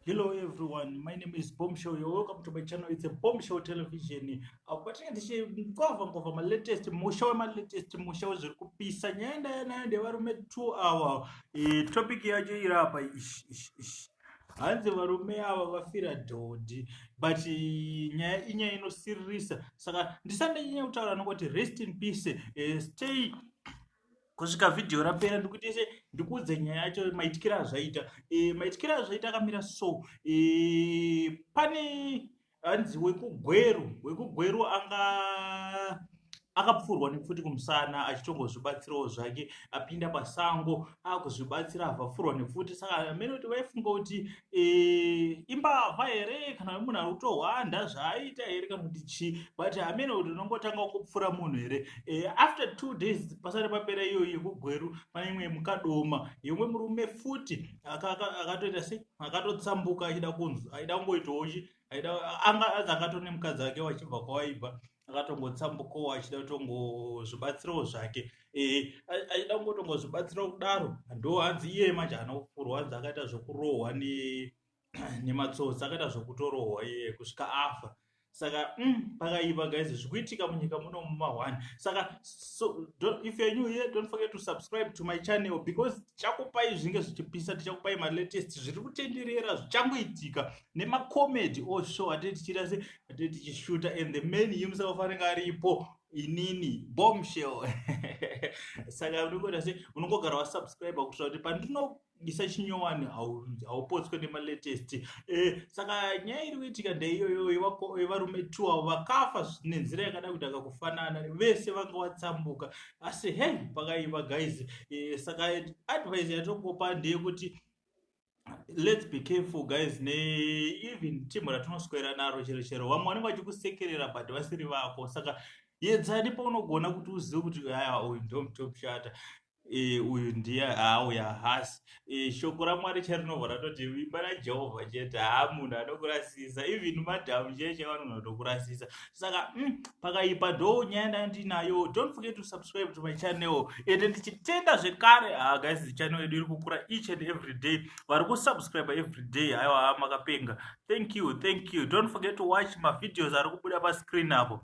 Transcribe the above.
Hello everyone, my name is Bombshell. You're welcome to my channel. It's a Bombshell television. But ngova my latest musha zviri kupisa nyaya Varume 2 hour. Topic yacho irapa hanzi varume ava vafira dhodhi, but nyaya inyaya inosiririsa, saka ndisandanyanya kutaura nokoti rest in peace. Stay kusvika vhidhiyo rapera ndikutise ndikuudze nyaya yacho maitikiro azvaita. Maitikiro azvaita akamira so, pane hanzi wekugweru akapfurwa nepfuti kumusana achitongozvibatsirawo zvake, apinda pasango akuzvibatsira avhafurwa nepfuti. Saka amene kuti vaifunga kuti imbavha here kana munhu ari kutohwanda zvaaita here kana kuti chii, but amene kuti unongotanga kupfura munhu here. After 2 days pasati papera iyoyo yekugweru, pane imwe mukadoma yomwe murume futi akatoita sei, akatotsambuka achida kungoitawo chi, anga akatone mukadzi wake wachibva kwawaibva, akatongotsambukawo achida kutongozvibatsirawo zvake. Achida kungotongozvibatsirawo kudaro, ndo hanzi iye manje anofurwa, hanzi akaita zvokurohwa nematsotsi, akaita zvokutorohwa iye kusvika afa. Saka pakaipa guys, zvikuitika munyika muno mumahwani. Saka if you're new here, don't forget to subscribe to my channel, because tichakupai zvinge zvichipisa, tichakupai ma latest zviri kutenderera zvichangoitika nemacomedy oshow atetichita atichishuta, and the main himself anenge aripo, inini Bombshell. Saka unongota se unongogara wasubscribe kuitira kuti pandinoisa chinyowani haupotswe nema latest. Saka nyaya iri kuitika ndeiyoyo yevarume 2 avo vakafa nenzira yakada kuti akakufanana, vese vanga vatsambuka, asi hey pakaipa guys. Saka advice yatongopa ndeyekuti let's be careful guys, even team ratinoswera naro chero vamwe vanenge vachikusekerera but vasiri vako. Saka yedzani paunogona kuti uzive kuti uyu ndo mutopshata, uyu ndiye uya hasi. Shoko raMwari charinovha ratoti imba raJehovha chete, munhu anokurasisa, even madhamu cheche vanonatokurasisa. Saka pakaipa ndo nyaya ndandinayo. Don't forget to subscribe to my channel, and ndichitenda zvekare guys, channel yedu iri kukura each and every day. Vari kusubscribe every day, aiwa makapenga. Thank you. Don't forget to watch my videos ari kubuda pa screen apo.